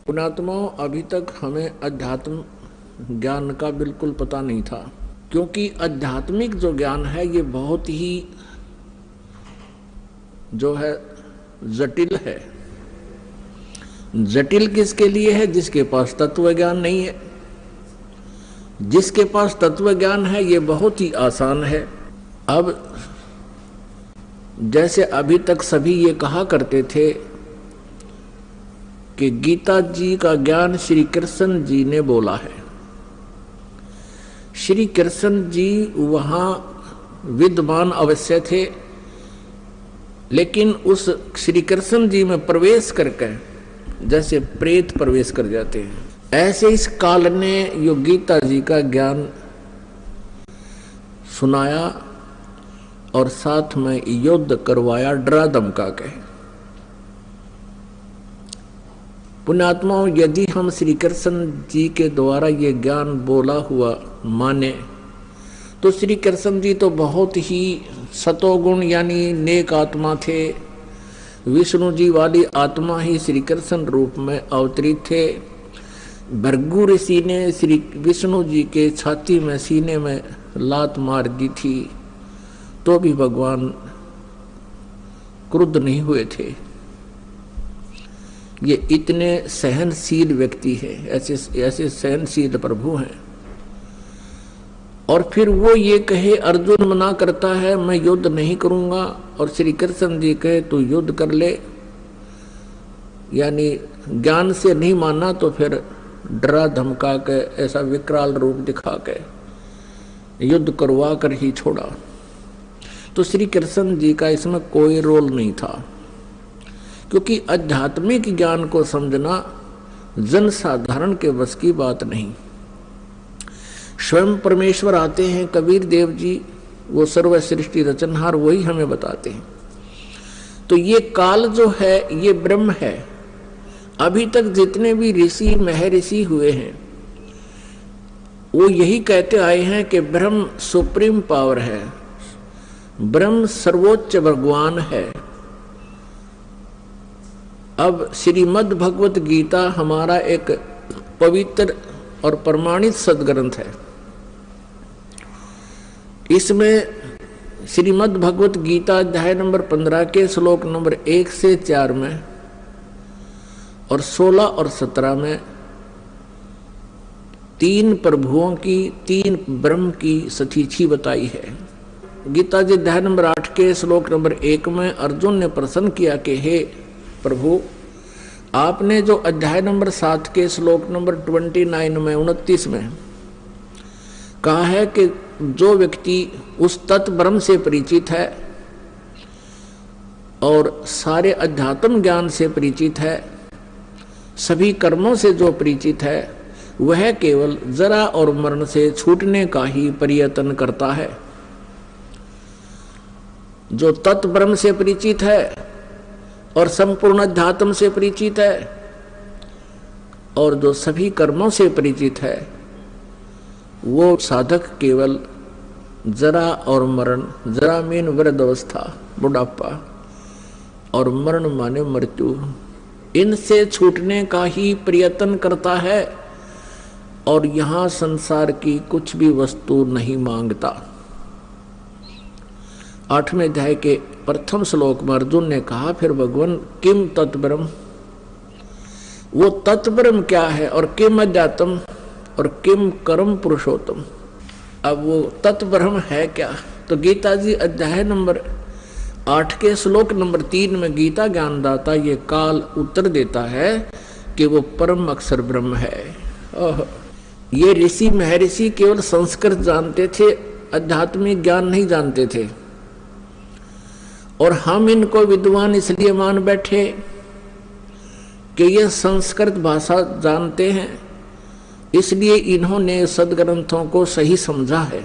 पुणात्माओं, अभी तक हमें अध्यात्म ज्ञान का बिल्कुल पता नहीं था, क्योंकि आध्यात्मिक जो ज्ञान है ये बहुत ही जो है जटिल है। जटिल किसके लिए है? जिसके पास तत्व ज्ञान नहीं है। जिसके पास तत्व ज्ञान है ये बहुत ही आसान है। अब जैसे अभी तक सभी ये कहा करते थे कि गीता जी का ज्ञान श्री कृष्ण जी ने बोला है। श्री कृष्ण जी वहां विद्वान अवश्य थे, लेकिन उस श्री कृष्ण जी में प्रवेश करके जैसे प्रेत प्रवेश कर जाते हैं, ऐसे इस काल ने यो गीता जी का ज्ञान सुनाया और साथ में युद्ध करवाया डरा धमका के। पुण्यात्माओं, यदि हम श्री कृष्ण जी के द्वारा ये ज्ञान बोला हुआ माने तो श्री कृष्ण जी तो बहुत ही सतोगुण यानी नेक आत्मा थे। विष्णु जी वाली आत्मा ही श्री कृष्ण रूप में अवतरित थे। भृगु ऋषि ने श्री विष्णु जी के छाती में सीने में लात मार दी थी तो भी भगवान क्रुद्ध नहीं हुए थे। ये इतने सहनशील व्यक्ति है, ऐसे सहनशील प्रभु हैं। और फिर वो ये कहे, अर्जुन मना करता है मैं युद्ध नहीं करूंगा, और श्री कृष्ण जी कहे तू युद्ध कर ले, यानी ज्ञान से नहीं माना तो फिर डरा धमका के ऐसा विकराल रूप दिखा के युद्ध करवा कर ही छोड़ा। तो श्री कृष्ण जी का इसमें कोई रोल नहीं था, क्योंकि आध्यात्मिक ज्ञान को समझना जन साधारण के बस की बात नहीं। स्वयं परमेश्वर आते हैं, कबीर देव जी वो सर्व सृष्टि रचनहार, वही हमें बताते हैं। तो ये काल जो है ये ब्रह्म है। अभी तक जितने भी ऋषि महर्षि हुए हैं वो यही कहते आए हैं कि ब्रह्म सुप्रीम पावर है, ब्रह्म सर्वोच्च भगवान है। अब श्रीमद् भगवत गीता हमारा एक पवित्र और प्रमाणित सदग्रंथ है। इसमें श्रीमद् भगवत गीता अध्याय नंबर 15 के श्लोक नंबर 1 से 4 में और 16 और 17 में तीन प्रभुओं की, तीन ब्रह्म की सतीथि बताई है। गीता जी अध्याय नंबर 8 के श्लोक नंबर 1 में अर्जुन ने प्रश्न किया कि हे प्रभु, आपने जो अध्याय नंबर 7 के श्लोक नंबर 29 में 29 में कहा है कि जो व्यक्ति उस तत्व ब्रह्म से परिचित है और सारे अध्यात्म ज्ञान से परिचित है, सभी कर्मों से जो परिचित है, वह केवल जरा और मरण से छूटने का ही प्रयत्न करता है। जो तत्व ब्रह्म से परिचित है और संपूर्ण अध्यात्म से परिचित है और जो सभी कर्मों से परिचित है, वो साधक केवल जरा और मरण, जरा मीन वृद्ध अवस्था बुढ़ापा और मरण माने मृत्यु, इनसे छूटने का ही प्रयत्न करता है और यहाँ संसार की कुछ भी वस्तु नहीं मांगता। 8वें अध्याय के प्रथम श्लोक में अर्जुन ने कहा, फिर भगवान किम तत्ब्रह्म, वो तत्ब्रह्म क्या है और किम अध्यात्म और किम कर्म पुरुषोत्तम। अब वो तत्ब्रह्म है क्या? तो गीता जी अध्याय नंबर 8 के श्लोक नंबर 3 में गीता ज्ञानदाता ये काल उत्तर देता है कि वो परम अक्षर ब्रह्म है। ये ऋषि महर्षि केवल संस्कृत जानते थे, आध्यात्मिक ज्ञान नहीं जानते थे, और हम इनको विद्वान इसलिए मान बैठे कि ये संस्कृत भाषा जानते हैं, इसलिए इन्होंने सदग्रंथों को सही समझा है।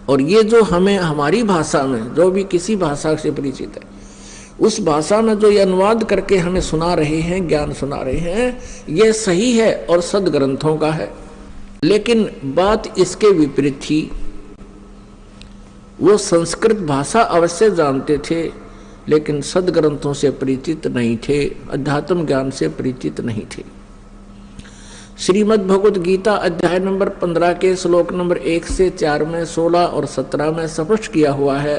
और ये जो हमें हमारी भाषा में, जो भी किसी भाषा से परिचित है, उस भाषा में जो ये अनुवाद करके हमें सुना रहे हैं, ज्ञान सुना रहे हैं, ये सही है और सदग्रंथों का है। लेकिन बात इसके विपरीत थी। वो संस्कृत भाषा अवश्य जानते थे, लेकिन सदग्रंथों से परिचित नहीं थे, अध्यात्म ज्ञान से परिचित नहीं थे। श्रीमद् भगवत गीता अध्याय नंबर 15 के श्लोक नंबर 1 से 4 में, 16 और 17 में स्पष्ट किया हुआ है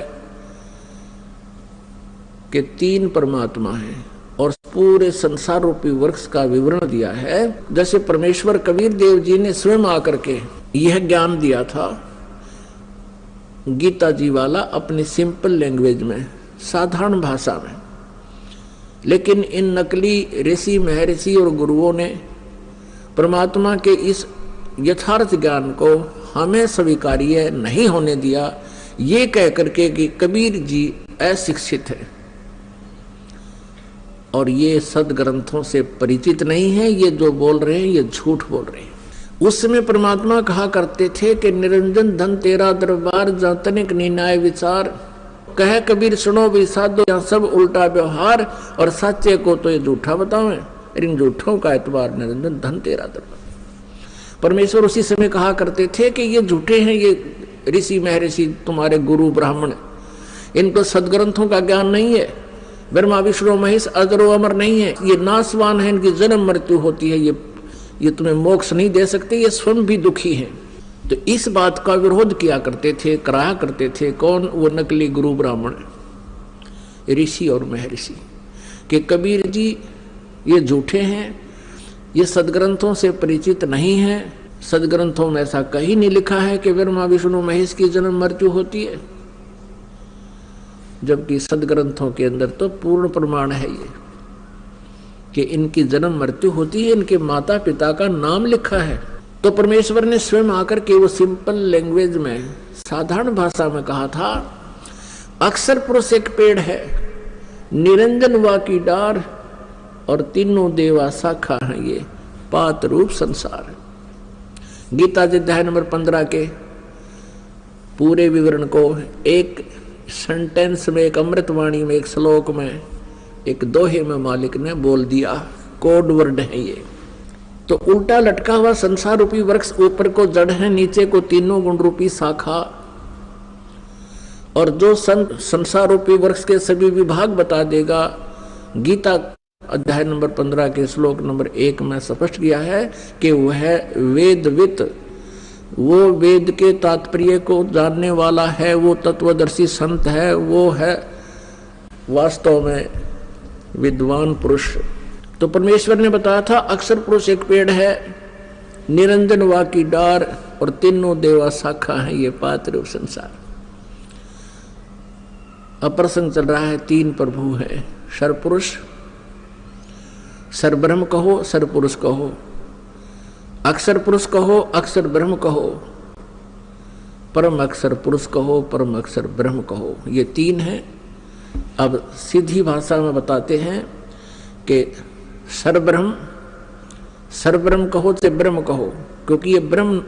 कि 3 परमात्मा हैं और पूरे संसार रूपी वृक्ष का विवरण दिया है। जैसे परमेश्वर कबीर देव जी ने स्वयं आकर के यह ज्ञान दिया था गीता जी वाला अपनी सिंपल लैंग्वेज में, साधारण भाषा में, लेकिन इन नकली ऋषि महर्षि और गुरुओं ने परमात्मा के इस यथार्थ ज्ञान को हमें स्वीकार्य नहीं होने दिया, ये कह करके कि कबीर जी अशिक्षित है और ये सदग्रंथों से परिचित नहीं है, ये जो बोल रहे हैं ये झूठ बोल रहे हैं। उस समय परमात्मा कहा करते थे कि निरंजन धन तेरा दरबार, जहाँ तनिक निर्णय विचार, कहे कबीर सुनो भी साधो, यहाँ सब उल्टा व्यवहार, और सच्चे को तो ये झूठा बतावे, इन झूठों का एतबार निरंजन धन तेरा दरबार। परमेश्वर उसी समय कहा करते थे कि ये झूठे हैं, ये ऋषि महर्षि तुम्हारे गुरु ब्राह्मण, इनको सदग्रंथों का ज्ञान नहीं है, ब्रह्मा विष्णु महेश अजरो अमर नहीं है, ये नासवान है, इनकी जन्म मृत्यु होती है, ये तुम्हें मोक्ष नहीं दे सकते, ये स्वयं भी दुखी हैं। तो इस बात का विरोध किया करते थे, कराया करते थे कौन? वो नकली गुरु ब्राह्मण, ऋषि और महर्षि, कि कबीर जी ये झूठे हैं, ये सदग्रंथों से परिचित नहीं है, सदग्रंथों में ऐसा कहीं नहीं लिखा है कि ब्रह्मा विष्णु महेश की जन्म मृत्यु होती है, जबकि सदग्रंथों के अंदर तो पूर्ण प्रमाण है ये कि इनकी जन्म मृत्यु होती है, इनके माता पिता का नाम लिखा है। तो परमेश्वर ने स्वयं आकर के वो सिंपल लैंग्वेज में, साधारण भाषा में कहा था, अक्षर पुरुष एक पेड़ है, निरंजन वा की डार, और तीनों देवा शाखा है, ये पात रूप संसार। गीता जी अध्याय नंबर 15 के पूरे विवरण को एक सेंटेंस में, एक अमृतवाणी में, एक श्लोक में, एक दोहे में मालिक ने बोल दिया। कोड वर्ड है ये। तो उल्टा लटका हुआ संसार रूपी वृक्ष, ऊपर को जड़ है, नीचे को तीनों गुण रूपी शाखा, और जो संसार रूपी वृक्ष के सभी विभाग बता देगा, गीता अध्याय नंबर 15 के श्लोक नंबर 1 में स्पष्ट किया है कि वह वेदवित, वो वेद के तात्पर्य को जानने वाला है, वो तत्वदर्शी संत है, वो है वास्तव में विद्वान पुरुष। तो परमेश्वर ने बताया था अक्षर पुरुष एक पेड़ है, निरंजन वा की डार, और तीनों देवा शाखा है, ये पात रूप संसार। अब प्रसंग चल रहा है, 3 प्रभु है, सर्वपुरुष, सर्वब्रह्म कहो, सर्वपुरुष कहो, अक्षर पुरुष कहो, अक्षर ब्रह्म कहो, परम अक्षर पुरुष कहो, परम अक्षर ब्रह्म कहो, ये 3 हैं। अब सीधी भाषा में बताते हैं कि सर्वब्रह्म, सर्वब्रह्म कहो से ब्रह्म कहो, क्योंकि ये ब्रह्म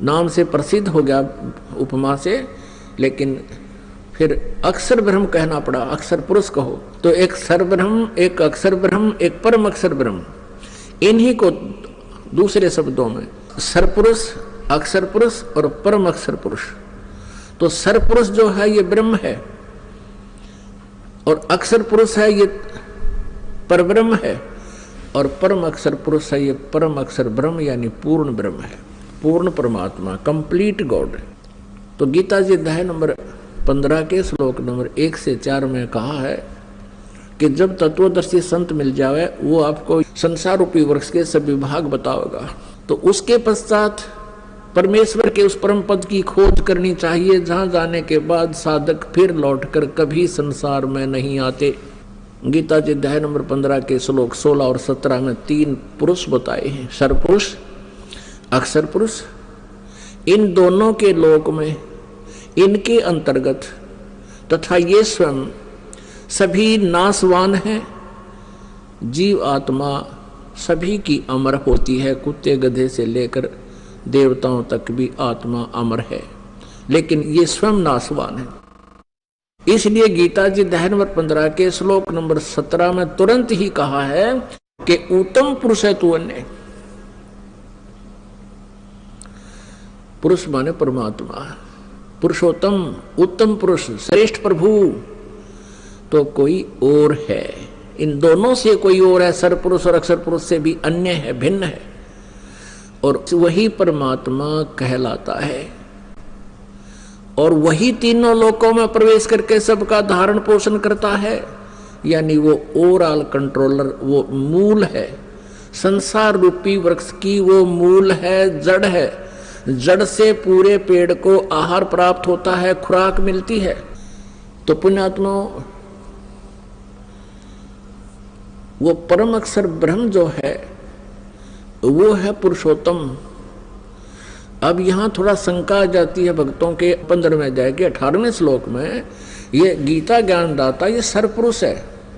नाम से प्रसिद्ध हो गया उपमा से, लेकिन फिर अक्षर ब्रह्म कहना पड़ा, अक्षर पुरुष कहो। तो एक सर्वब्रह्म, एक अक्षर ब्रह्म, एक परम अक्षर ब्रह्म, इन्हीं को दूसरे शब्दों में सर्वपुरुष, अक्षर पुरुष और परम अक्षर पुरुष। तो सर्वपुरुष जो है ये ब्रह्म है, और अक्षर पुरुष है ये परब्रह्म है, और परम अक्षर पुरुष है ये परम अक्षर ब्रह्म, यानी पूर्ण ब्रह्म है, पूर्ण परमात्मा, कंप्लीट गॉड। तो गीता जी अध्याय नंबर 15 के श्लोक नंबर 1 से 4 में कहा है कि जब तत्वदर्शी संत मिल जाए, वो आपको संसार रूपी वृक्ष के सब विभाग बताओगा। तो उसके पश्चात परमेश्वर के उस परम पद की खोज करनी चाहिए, जहां जाने के बाद साधक फिर लौटकर कभी संसार में नहीं आते। गीता जी अध्याय नंबर 15 के श्लोक 16 और 17 में 3 पुरुष बताए हैं, सर्वपुरुष, अक्षर पुरुष। इन दोनों के लोक में, इनके अंतर्गत तथा ये स्वयं सभी नासवान हैं। जीव आत्मा सभी की अमर होती है, कुत्ते गधे से लेकर देवताओं तक भी आत्मा अमर है, लेकिन ये स्वयं नासवान है। इसलिए गीता जी अध्याय नंबर 15 के श्लोक नंबर 17 में तुरंत ही कहा है कि उत्तम पुरुष है तू अन्य। पुरुष माने परमात्मा, पुरुषोत्तम, उत्तम पुरुष, श्रेष्ठ प्रभु तो कोई और है। इन दोनों से कोई और है, सर्वपुरुष और अक्षर पुरुष से भी अन्य है, भिन्न है। और वही परमात्मा कहलाता है। और वही तीनों लोकों में प्रवेश करके सबका धारण पोषण करता है, यानी वो ओवरऑल कंट्रोलर, वो मूल है। संसार रूपी वृक्ष की वो मूल है, जड़ है। जड़ से पूरे पेड़ को आहार प्राप्त होता है, खुराक मिलती है। तो पुण्यात्मा, वो परम अक्षर ब्रह्म जो है वो है पुरुषोत्तम। अब यहां थोड़ा शंका आ जाती है भक्तों के 15वें अध्याय के 18वें श्लोक में, ये गीता ज्ञानदाता ये सरपुरुष है,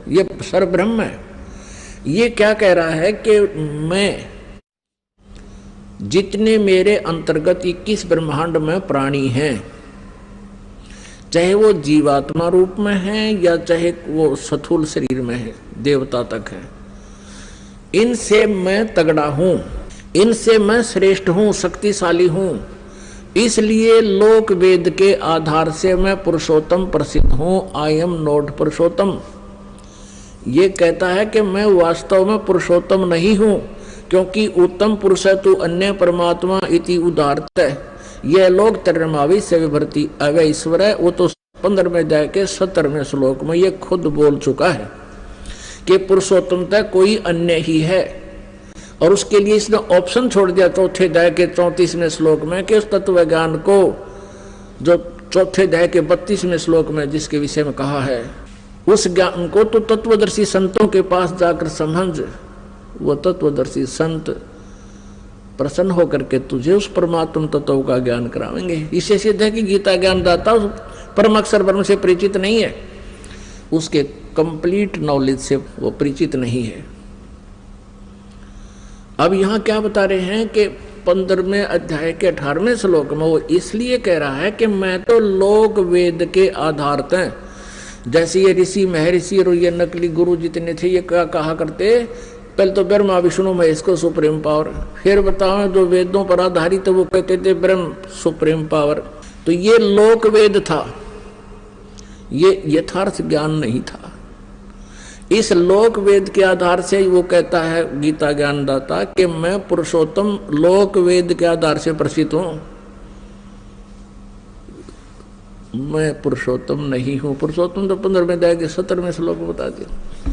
ये सरब्रह्म है। ये क्या कह रहा है कि मैं, जितने मेरे अंतर्गत 21 ब्रह्मांड में प्राणी हैं, चाहे वो जीवात्मा रूप में है या चाहे वो स्थूल शरीर में है, देवता तक है, इनसे मैं तगड़ा हूं, इनसे मैं श्रेष्ठ हूं, शक्तिशाली हूं। इसलिए लोक वेद के आधार से मैं पुरुषोत्तम प्रसिद्ध हूं। आई एम नॉट पुरुषोत्तम। ये कहता है कि मैं वास्तव में पुरुषोत्तम नहीं हूं, क्योंकि उत्तम पुरुष है तू अन्य परमात्मा इति उदारत है। यह लोग तर्मावी से विभर्ति अवय ईश्वर है। वो तो 15वें अध्याय के 17वें श्लोक में ये खुद बोल चुका है कि पुरुषोत्तमता कोई अन्य ही है। और उसके लिए इसने ऑप्शन छोड़ दिया चौथे अध्याय के 34वें श्लोक में कि उस तत्व ज्ञान को, जो चौथे अध्याय के 32वें श्लोक में जिसके विषय में कहा है, उस ज्ञान को तो तत्वदर्शी संतों के पास जाकर समझ। वो तत्वदर्शी संत प्रसन्न होकर के तुझे उस परमात्म तत्व का ज्ञान करावेंगे। इससे सिद्ध है कि गीता ज्ञानदाता परम अक्षर ब्रह्म से परिचित नहीं है, उसके कंप्लीट नॉलेज से वो परिचित नहीं है। अब यहां क्या बता रहे हैं कि 15वें अध्याय के 18वें श्लोक में वो इसलिए कह रहा है कि मैं तो लोक वेद के आधारत हैं। जैसे ये ऋषि महर्षि और ये नकली गुरु जितने थे, ये क्या कहा करते, पहले तो ब्रह्मा विष्णु महेश को सुप्रीम पावर, फिर बताओ जो वेदों पर आधारित, तो वो कहते थे ब्रह्म सुप्रीम पावर। तो ये लोक वेद था, ये यथार्थ ज्ञान नहीं था। इस लोक वेद के आधार से वो कहता है गीता ज्ञानदाता कि मैं पुरुषोत्तम लोक वेद के आधार से प्रसिद्ध हूं, मैं पुरुषोत्तम नहीं हूं। पुरुषोत्तम तो 15वें अध्याय के 17वें श्लोक में बता दिया।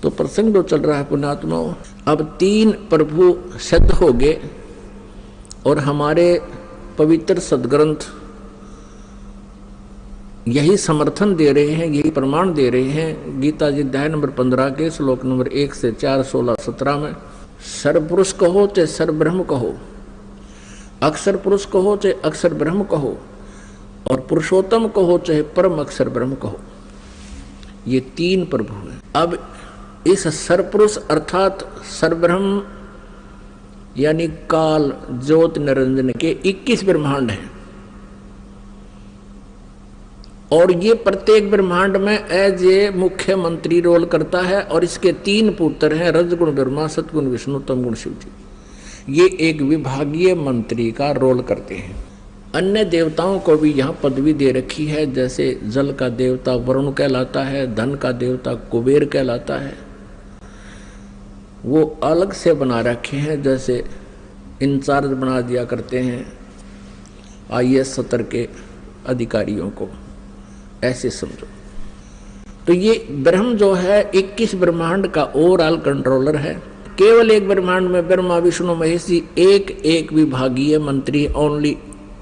तो प्रसंग जो चल रहा है पुण्यात्माओं, अब 3 प्रभु सिद्ध हो गए और हमारे पवित्र सदग्रंथ यही समर्थन दे रहे हैं, यही प्रमाण दे रहे हैं। गीता जी अध्याय नंबर 15 के श्लोक नंबर 1 से 4, 16, 17 में सर्वपुरुष कहो चाहे सर्वब्रह्म कहो, अक्षर पुरुष कहो चाहे अक्षर ब्रह्म कहो, और पुरुषोत्तम कहो चाहे परम अक्षर ब्रह्म कहो, ये 3 प्रभु हैं। अब इस सर्वपुरुष अर्थात सर्वब्रह्म यानी काल ज्योत निरंजन के 21 ब्रह्मांड हैं, और ये प्रत्येक ब्रह्मांड में एज ए मुख्यमंत्री रोल करता है। और इसके 3 पुत्र हैं, रजगुण ब्रह्मा, सतगुण विष्णु, तमगुण शिव जी। ये एक विभागीय मंत्री का रोल करते हैं। अन्य देवताओं को भी यहाँ पदवी दे रखी है, जैसे जल का देवता वरुण कहलाता है, धन का देवता कुबेर कहलाता है, वो अलग से बना रखे हैं। जैसे इंचार्ज बना दिया करते हैं IAS सत्र के अधिकारियों को, ऐसे समझो। तो ये ब्रह्म जो है 21 ब्रह्मांड का ओवरऑल कंट्रोलर है। केवल एक ब्रह्मांड में ब्रह्मा विष्णु महेश जी एक विभागीय मंत्री, ओनली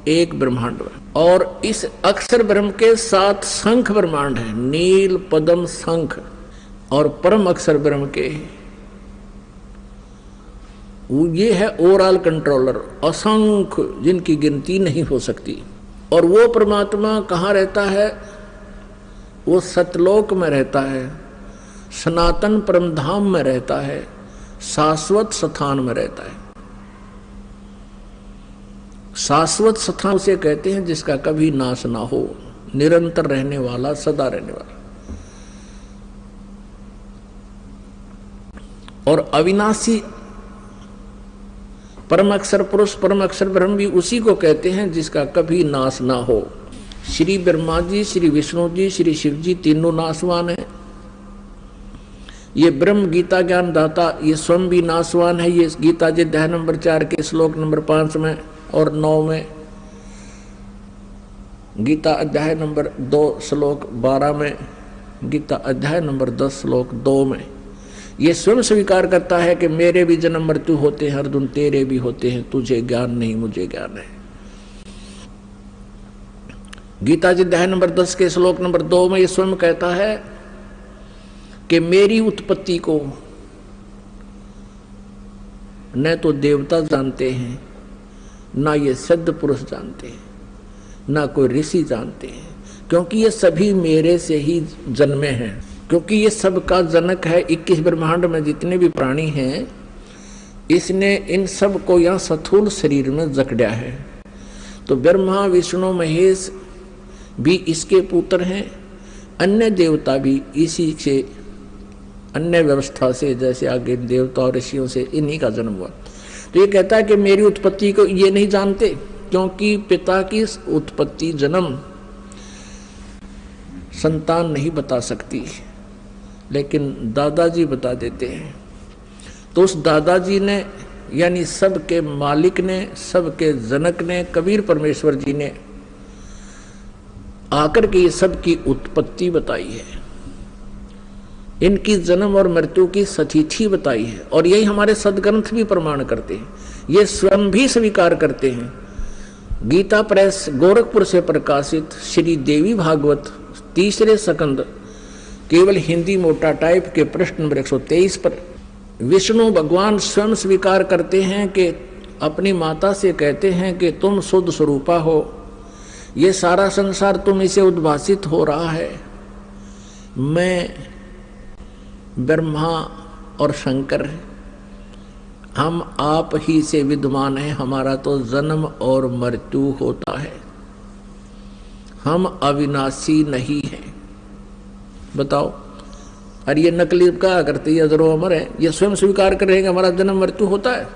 एक ब्रह्मांड में। और इस अक्षर ब्रह्म के 7 शंख ब्रह्मांड है, नील पद्म शंख। और परम अक्षर ब्रह्म के ये है ओवरऑल कंट्रोलर, असंख्य जिनकी गिनती नहीं हो सकती। और वो परमात्मा कहाँ रहता है? वो सतलोक में रहता है, सनातन परम धाम में रहता है, शाश्वत स्थान में रहता है। शाश्वत स्थान उसे कहते हैं जिसका कभी नाश ना हो, निरंतर रहने वाला, सदा रहने वाला। और अविनाशी परम अक्षर पुरुष, परम अक्षर ब्रह्म भी उसी को कहते हैं जिसका कभी नाश ना हो। श्री ब्रह्मा जी, श्री विष्णु जी, श्री शिव जी तीनों नाशवान हैं। ये ब्रह्म गीता ज्ञान दाता, ये स्वयं भी नासवान है। ये गीता जी अध्याय नंबर 4 के श्लोक नंबर 5 में और 9 में, गीता अध्याय नंबर 2 श्लोक 12 में, गीता अध्याय नंबर 10 श्लोक 2 में ये स्वयं स्वीकार करता है कि मेरे भी जन्म मृत्यु होते हैं अर्जुन, तेरे भी होते हैं, तुझे ज्ञान नहीं मुझे ज्ञान है। गीता जी अध्याय नंबर 10 के श्लोक नंबर 2 में ये स्वयं कहता है कि मेरी उत्पत्ति को न तो देवता जानते हैं, ना ये सिद्ध पुरुष जानते हैं, ना कोई ऋषि जानते हैं, क्योंकि ये सभी मेरे से ही जन्मे हैं। क्योंकि ये सबका जनक है। 21 ब्रह्मांड में जितने भी प्राणी हैं, इसने इन सब को यहाँ स्थूल शरीर में जकड़ा है। तो ब्रह्मा विष्णु महेश भी इसके पुत्र हैं, अन्य देवता भी इसी से, अन्य व्यवस्था से, जैसे आगे देवता और ऋषियों से इन्हीं का जन्म हुआ। तो ये कहता है कि मेरी उत्पत्ति को ये नहीं जानते, क्योंकि पिता की उत्पत्ति जन्म संतान नहीं बता सकती, लेकिन दादाजी बता देते हैं। तो उस दादाजी ने, यानी सबके मालिक ने, सबके जनक ने, कबीर परमेश्वर जी ने आकर के ये सबकी उत्पत्ति बताई है, इनकी जन्म और मृत्यु की सतिथि बताई है। और यही हमारे सदग्रंथ भी प्रमाण करते हैं, ये स्वयं भी स्वीकार करते हैं। गीता प्रेस गोरखपुर से प्रकाशित श्री देवी भागवत 3रे स्कंद केवल हिंदी मोटा टाइप के पृष्ठ नंबर 123 पर विष्णु भगवान स्वयं स्वीकार करते हैं कि अपनी माता से कहते हैं कि तुम शुद्ध स्वरूपा हो, ये सारा संसार तुम इसे उद्भासित हो रहा है, मैं ब्रह्मा और शंकर हम आप ही से विद्यमान हैं, हमारा तो जन्म और मृत्यु होता है, हम अविनाशी नहीं हैं। बताओ, अरे ये नकली क्या करते हैं, अजरो अमर है, ये स्वयं स्वीकार कर रहे हैं कि हमारा जन्म मृत्यु होता है।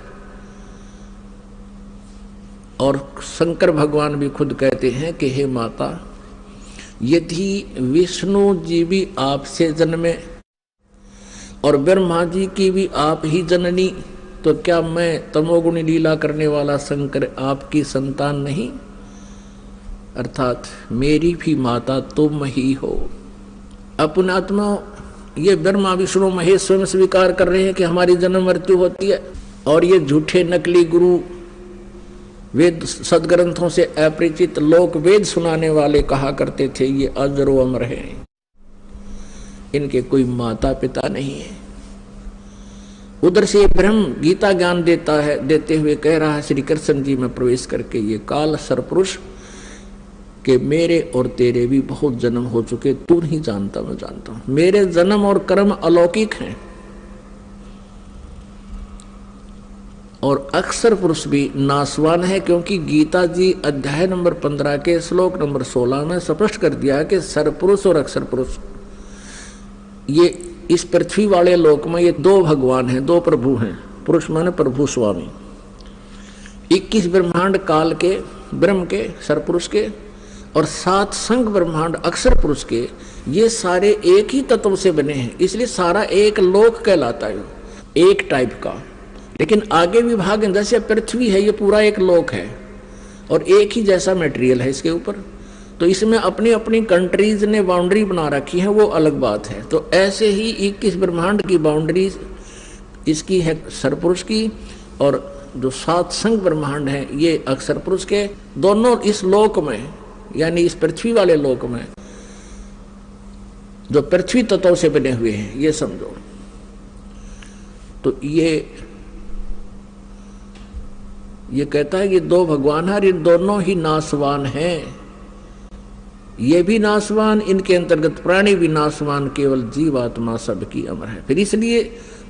और शंकर भगवान भी खुद कहते हैं कि हे माता, यदि विष्णु जी भी आपसे जन्मे और ब्रह्मा जी की भी आप ही जननी, तो क्या मैं तमोगुणी लीला करने वाला शंकर आपकी संतान नहीं? अर्थात मेरी भी माता तुम ही हो। अपने आत्मा ये ब्रह्मा विष्णु महेश स्वयं स्वीकार कर रहे हैं कि हमारी जन्म मृत्यु होती है। और ये झूठे नकली गुरु वेद सदग्रंथों से अपरिचित लोक वेद सुनाने वाले कहा करते थे ये अजरो अमर हैं, इनके कोई माता पिता नहीं है। उधर से ब्रह्म गीता ज्ञान देते हुए कह रहा है श्री कृष्ण जी में प्रवेश करके, ये काल सरपुरुष कि मेरे और तेरे भी बहुत जन्म हो चुके, तू नहीं जानता मैं जानता हूं। मेरे जन्म और कर्म अलौकिक हैं और अक्षर पुरुष भी नासवान है, क्योंकि गीता जी अध्याय नंबर 15 के श्लोक नंबर 16 में स्पष्ट कर दिया कि सरपुरुष और अक्षर पुरुष ये इस पृथ्वी वाले लोक में ये दो भगवान हैं, दो प्रभु हैं। पुरुष माने प्रभु स्वामी। 21 ब्रह्मांड काल के ब्रह्म के सरपुरुष के और 7 संघ ब्रह्मांड अक्षर पुरुष के, ये सारे एक ही तत्व से बने हैं, इसलिए सारा एक लोक कहलाता है, एक टाइप का। लेकिन आगे विभाग जैसे पृथ्वी है, ये पूरा एक लोक है और एक ही जैसा मटेरियल है इसके ऊपर। तो इसमें अपनी अपनी कंट्रीज ने बाउंड्री बना रखी है, वो अलग बात है। तो ऐसे ही 21 ब्रह्मांड की बाउंड्री इसकी है सरपुरुष की, और जो 7 संघ ब्रह्मांड हैं ये अक्षर पुरुष के। दोनों इस लोक में, यानी इस पृथ्वी वाले लोक में जो पृथ्वी तत्वों से बने हुए हैं, ये समझो। तो ये कहता है कि दो भगवान है, ये दोनों ही नासवान हैं। ये भी नासवान, इनके अंतर्गत प्राणी भी नासवान, केवल जीवात्मा सबकी अमर है। फिर इसलिए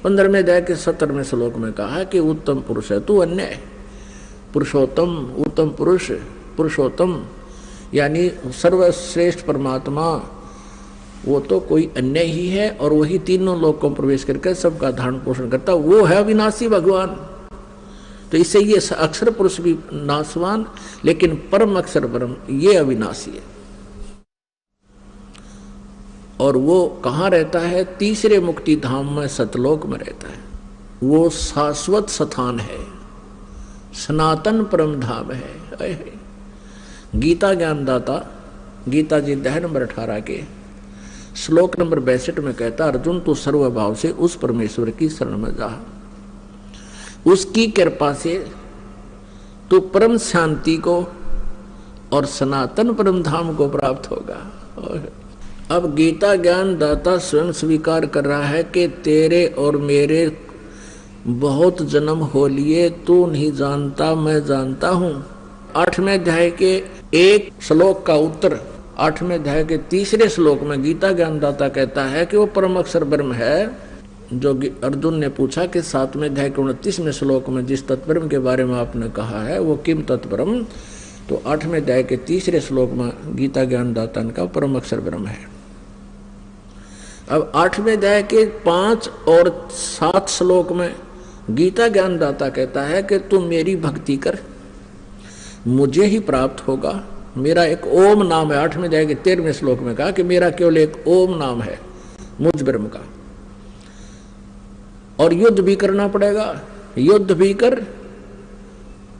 15वें अध्याय के 17वें श्लोक में कहा कि उत्तम पुरुष है तू, अन्य पुरुषोत्तम, उत्तम पुरुष पुरुषोत्तम यानी सर्वश्रेष्ठ परमात्मा, वो तो कोई अन्य ही है और वही तीनों लोकों में प्रवेश करके सबका धारण पोषण करता, वो है अविनाशी भगवान। तो इससे ये अक्षर पुरुष भी नासवान, लेकिन परम अक्षर ब्रह्म ये अविनाशी है। और वो कहाँ रहता है? तीसरे मुक्ति धाम में, सतलोक में रहता है। वो शाश्वत स्थान है, सनातन परम धाम है। गीता ज्ञानदाता गीता जी अध्याय नंबर 18 के श्लोक नंबर 62 में कहता, अर्जुन तू सर्वभाव से उस परमेश्वर की शरण में जा, उसकी कृपा से तू परम शांति को और सनातन परम धाम को प्राप्त होगा। अब गीता ज्ञान दाता स्वयं स्वीकार कर रहा है कि तेरे और मेरे बहुत जन्म हो लिए, तू नहीं जानता, मैं जानता हूं। 8वें अध्याय के एक श्लोक का उत्तर 8वें अध्याय के तीसरे श्लोक में गीता ज्ञानदाता कहता है कि वो परम अक्षर ब्रह्म है, जो अर्जुन ने पूछा कि 7वें अध्याय के 29वें श्लोक में जिस तत्ब्रह्म के बारे में आपने कहा है वो किम तत्ब्रह्म, तो 8वें अध्याय के तीसरे श्लोक में गीता ज्ञानदाता का परम अक्षर ब्रह्म है। अब 8वें अध्याय के 5 और 7 श्लोक में गीता ज्ञानदाता कहता है कि तुम मेरी भक्ति कर, मुझे ही प्राप्त होगा। मेरा एक ओम नाम है। 8वें अध्याय के 13वें श्लोक में कहा कि मेरा केवल एक ओम नाम है मुझ ब्रह्म का, और युद्ध भी करना पड़ेगा, युद्ध भी कर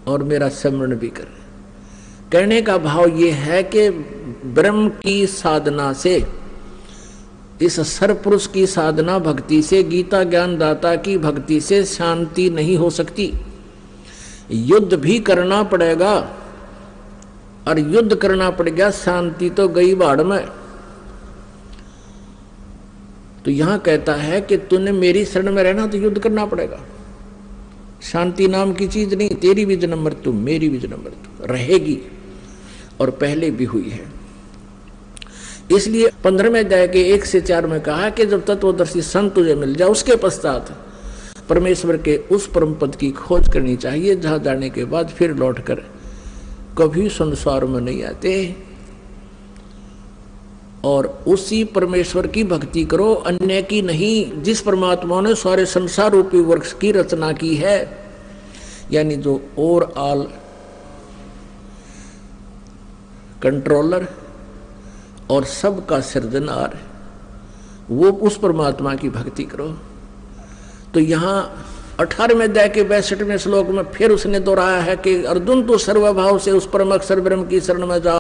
और मेरा स्मरण भी कर। कहने का भाव ये है कि ब्रह्म की साधना से, इस सरपुरुष की साधना भक्ति से, गीता ज्ञानदाता की भक्ति से शांति नहीं हो सकती, युद्ध भी करना पड़ेगा, और युद्ध करना पड़ेगा, शांति तो गई बाढ़ में। तो यहां कहता है कि तूने मेरी शरण में रहना तो युद्ध करना पड़ेगा। शांति नाम की चीज नहीं, तेरी भी जन्म मृत्यु मेरी भी जन्म मृत्यु रहेगी, और पहले भी हुई है। इसलिए 15वें अध्याय के 1 से 4 में कहा कि जब तत्वदर्शी संत तुझे मिल जाए, उसके पश्चात परमेश्वर के उस परम पद की खोज करनी चाहिए, जहां जाने के बाद फिर लौटकर कभी संसार में नहीं आते, और उसी परमेश्वर की भक्ति करो, अन्य की नहीं। जिस परमात्मा ने सारे संसार रूपी वृक्ष की रचना की है, यानी जो ओवरऑल कंट्रोलर और सबका सृजनहार, वो उस परमात्मा की भक्ति करो। तो यहाँ 18वें अध्याय के 62वें श्लोक में फिर उसने दोहराया है कि अर्जुन तू सर्वभाव से उस परम अक्षर ब्रह्म की शरण में जा,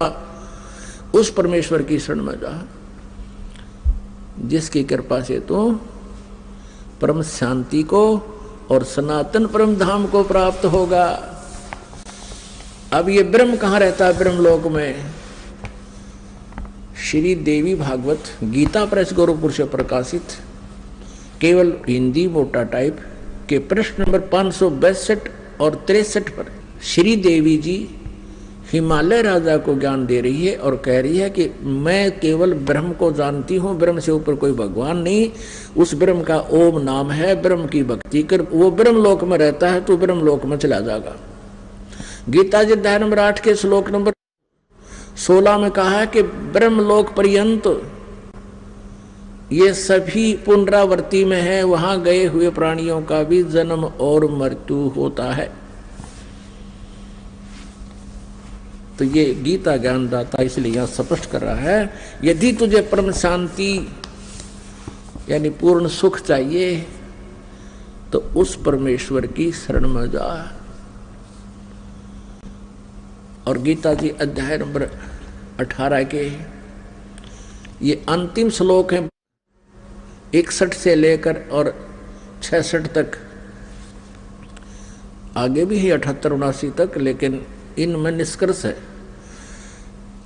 उस परमेश्वर की शरण में जा, जिसकी कृपा से तू परम शांति को और सनातन परम धाम को प्राप्त होगा। अब ये ब्रह्म कहाँ रहता है? ब्रह्मलोक में। श्री देवी भागवत गीता प्रेस गोरखपुर से प्रकाशित केवल हिंदी मोटा टाइप के प्रश्न नंबर 562 और 63 पर श्री देवी जी हिमालय राजा को ज्ञान दे रही है और कह रही है कि मैं केवल ब्रह्म को जानती हूँ, ब्रह्म से ऊपर कोई भगवान नहीं। उस ब्रह्म का ओम नाम है, ब्रह्म की भक्ति कर, वो ब्रह्म लोक में रहता है, तो ब्रह्म लोक में चला जाएगा। गीता जी अध्याय नंबर 8 के श्लोक नंबर 16 में कहा है कि ब्रह्म लोक पर्यंत ये सभी पुनरावृत्ति में है, वहां गए हुए प्राणियों का भी जन्म और मृत्यु होता है। तो ये गीता ज्ञानदाता इसलिए यहां स्पष्ट कर रहा है, यदि तुझे परम शांति यानी पूर्ण सुख चाहिए तो उस परमेश्वर की शरण में जा। और गीता जी अध्याय नंबर 18 के ये अंतिम श्लोक है, 61 से लेकर और 66 तक, आगे भी है 78 79 तक, लेकिन इनमें निष्कर्ष है।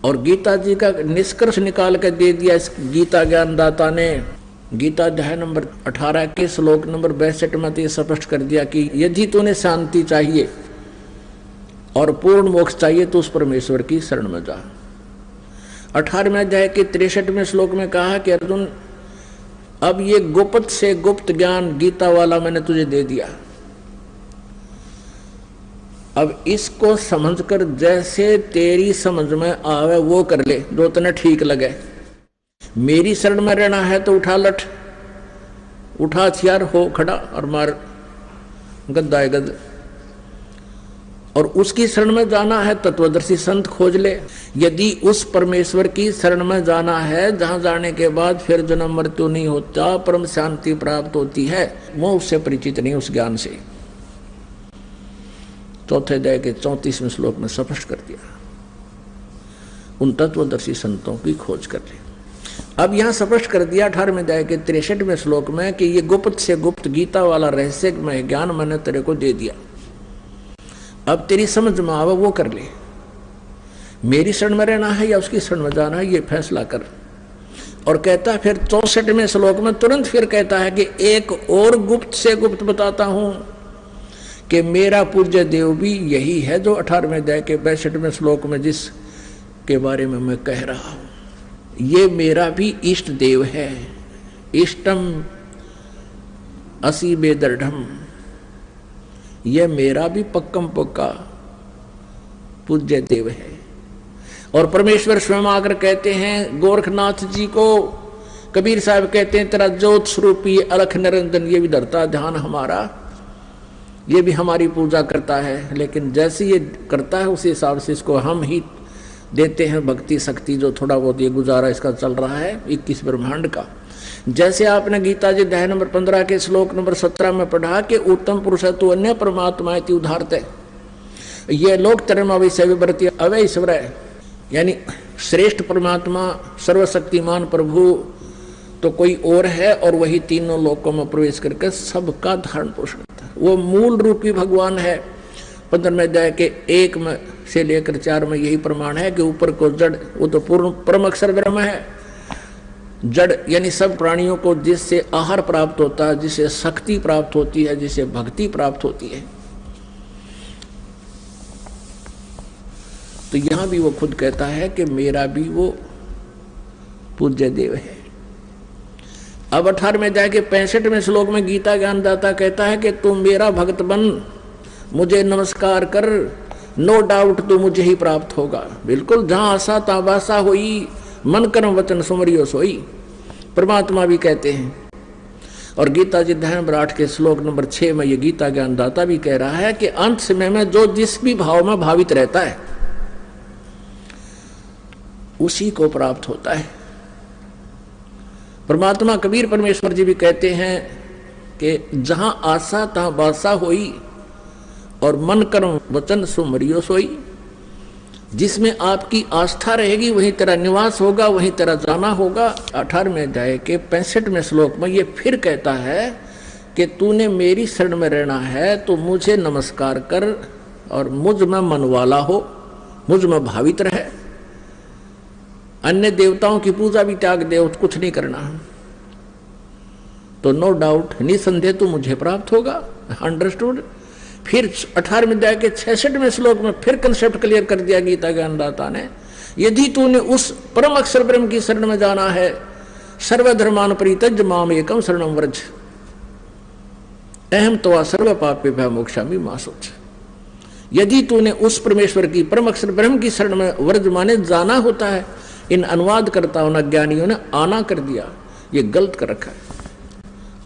और गीता जी का निष्कर्ष निकाल कर दे दिया इस गीता ज्ञानदाता ने। गीता अध्याय नंबर 18 के श्लोक नंबर 62 में तो ये स्पष्ट कर दिया कि यदि तूने शांति चाहिए और पूर्ण मोक्ष चाहिए तो उस परमेश्वर की शरण में जा। 18वें अध्याय के 63वें श्लोक में कहा कि अर्जुन अब ये गुप्त से गुप्त ज्ञान गीता वाला मैंने तुझे दे दिया, अब इसको समझकर जैसे तेरी समझ में आवे वो कर ले, जो तने ठीक लगे। मेरी शरण में रहना है तो उठा लठ, उठा हथियार, हो खड़ा और मार गद्दा गद। और उसकी शरण में जाना है तत्वदर्शी संत खोज ले। यदि उस परमेश्वर की शरण में जाना है जहां जाने के बाद फिर जन्म मृत्यु नहीं होता, परम शांति प्राप्त होती है, वो उससे परिचित नहीं उस ज्ञान से। चौथे अध्याय के 34वें श्लोक में स्पष्ट कर दिया, उन तत्वदर्शी संतों की खोज कर ले। अब यहां स्पष्ट कर दिया 18वें अध्याय के 63वें श्लोक में कि ये गुप्त से गुप्त गीता वाला रहस्यमय ज्ञान मैंने तेरे को दे दिया, अब तेरी समझ में आवे वो कर ले। मेरी शरण में रहना है या उसकी शरण में जाना है, ये फैसला कर। और कहता है फिर 64वें श्लोक में तुरंत फिर कहता है कि एक और गुप्त से गुप्त बताता हूं कि मेरा पूज्य देव भी यही है जो 18वें अध्याय के 62वें श्लोक में जिस के बारे में मैं कह रहा हूं। ये मेरा भी इष्ट देव है, इष्टम असी बेदृढ़, यह मेरा भी पक्कम पक्का पूज्य देव है। और परमेश्वर स्वयं आकर कहते हैं गोरखनाथ जी को, कबीर साहब कहते हैं तेरा ज्योत स्वरूपी अलख निरंजन ये भी धरता ध्यान हमारा, ये भी हमारी पूजा करता है। लेकिन जैसे ये करता है उसी हिसाब से इसको हम ही देते हैं भक्ति शक्ति, जो थोड़ा बहुत ये गुजारा इसका चल रहा है 21 ब्रह्मांड का। जैसे आपने गीता जी अध्याय नंबर 15 के श्लोक नंबर 17 में पढ़ा कि उत्तम पुरुष है तो अन्य परमात्मा इति उदाहरते, ये लोक तरम अवश्य विवर्ती अवैश्वर है, यानी श्रेष्ठ परमात्मा सर्वशक्तिमान प्रभु तो कोई और है, और वही तीनों लोकों में प्रवेश करके सबका धारण पोषण करता है। वो मूल रूपी भगवान है। 15वें अध्याय के 1 में से लेकर 4 में यही प्रमाण है कि ऊपर को जड़, वो तो पूर्ण परम अक्षर ब्रह्म है। जड़ यानी सब प्राणियों को जिससे आहार प्राप्त होता है, जिससे शक्ति प्राप्त होती है, जिससे भक्ति प्राप्त होती है। तो यहां भी वो खुद कहता है कि मेरा भी वो पूज्य देव है। अब 18वें अध्याय के 65वें श्लोक में गीता ज्ञानदाता कहता है कि तू मेरा भक्त बन, मुझे नमस्कार कर, नो डाउट तू मुझे ही प्राप्त होगा। बिल्कुल जहां आशा तहां वासा होई, मन कर्म वचन सुमरियो सोई, परमात्मा भी कहते हैं। और गीता जी अध्याय नंबर 8 के श्लोक नंबर 6 में ये गीता ज्ञानदाता भी कह रहा है कि अंत समय में जो जिस भी भाव में भावित रहता है उसी को प्राप्त होता है। परमात्मा कबीर परमेश्वर जी भी कहते हैं कि जहां आशा तहां वासा होई और मन कर्म वचन सुमरियो सोई, जिसमें आपकी आस्था रहेगी वहीं तेरा निवास होगा, वहीं तेरा जाना होगा। 18वें अध्याय के 65वें श्लोक में ये फिर कहता है कि तूने मेरी शरण में रहना है तो मुझे नमस्कार कर और मुझ में मन वाला हो, मुझ में भावित रहे, अन्य देवताओं की पूजा भी त्याग दे, कुछ नहीं करना, तो नो डाउट निसंदेह तो मुझे प्राप्त होगा। अंडरस्टूड। फिर 18वें अध्याय के 66वें श्लोक में फिर कंसेप्ट क्लियर कर दिया गीता ज्ञानदाता ने, यदि तूने उस परम अक्षर ब्रह्म की शरण में जाना है, सर्वधर्मान परित्यज माम एकम शरणम व्रज, अहम त्वा सर्व पापेभ्यः मोक्षामि मा शुच। यदि तूने उस परमेश्वर की परम अक्षर ब्रह्म की शरण में व्रज माने जाना होता है, इन अनुवादकर्ताओं अज्ञानियों ने आना कर दिया, ये गलत कर रखा है,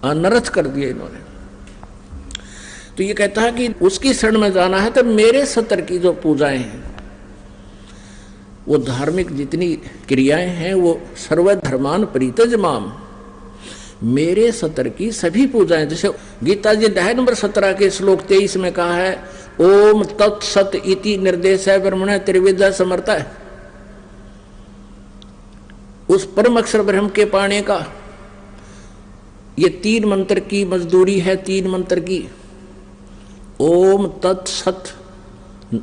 अनर्थ कर दिया इन्होंने। तो ये कहता है कि उसकी शरण में जाना है तो मेरे सतर की जो पूजाएं हैं, वो धार्मिक जितनी क्रियाएं हैं, वो सर्वधर्मान परित्यज माम, मेरे सतर की सभी पूजाएं, जैसे गीता जी अध्याय नंबर 17 के श्लोक 23 में कहा है ओम तत्सत इति निर्देश है ब्रह्मण त्रिविद्या समर्थ है, उस परम अक्षर ब्रह्म के पाने का ये 3 मंत्र की मजदूरी है, 3 मंत्र की, ओम तत्सत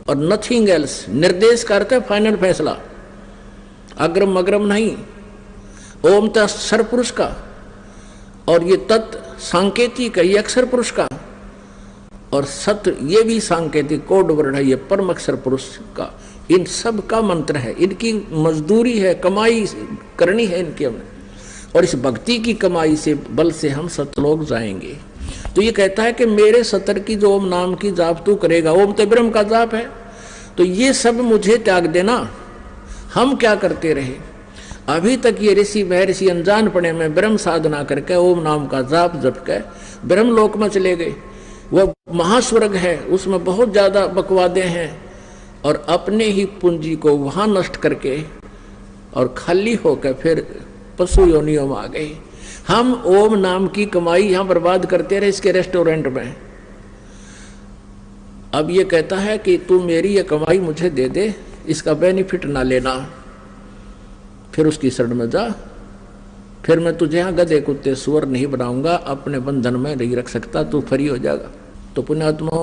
और नथिंग एल्स। निर्देश करते फाइनल फैसला, अग्रम अग्रम नहीं। ओम तत्सर पुरुष का और ये तत् सांकेतिक है, ये अक्षर पुरुष का, और सत ये भी सांकेतिक कोड वर्ण है, ये परम अक्षर पुरुष का। इन सब का मंत्र है, इनकी मजदूरी है, कमाई करनी है इनके हमने, और इस भक्ति की कमाई से बल से हम सतलोक जाएंगे। तो ये कहता है कि मेरे सतर की जो ओम नाम की जाप तू करेगा, ओम तो ब्रह्म का जाप है, तो ये सब मुझे त्याग देना। हम क्या करते रहे अभी तक, ये ऋषि महर्षि अनजान पड़े में ब्रह्म साधना करके ओम नाम का जाप जप के ब्रह्म लोक में चले गए। वह महास्वर्ग है, उसमें बहुत ज्यादा बकवादे हैं, और अपने ही पूंजी को वहां नष्ट करके और खाली होकर फिर पशु योनियों में आ गए। हम ओम नाम की कमाई यहां बर्बाद करते रहे इसके रेस्टोरेंट में। अब ये कहता है कि तू मेरी ये कमाई मुझे दे दे, इसका बेनिफिट ना लेना, फिर उसकी शरण में जा, फिर मैं तुझे यहाँ गधे कुत्ते सुअर नहीं बनाऊंगा, अपने बंधन में नहीं रख सकता, तू फ्री हो जाएगा। तो पुण्यात्मा,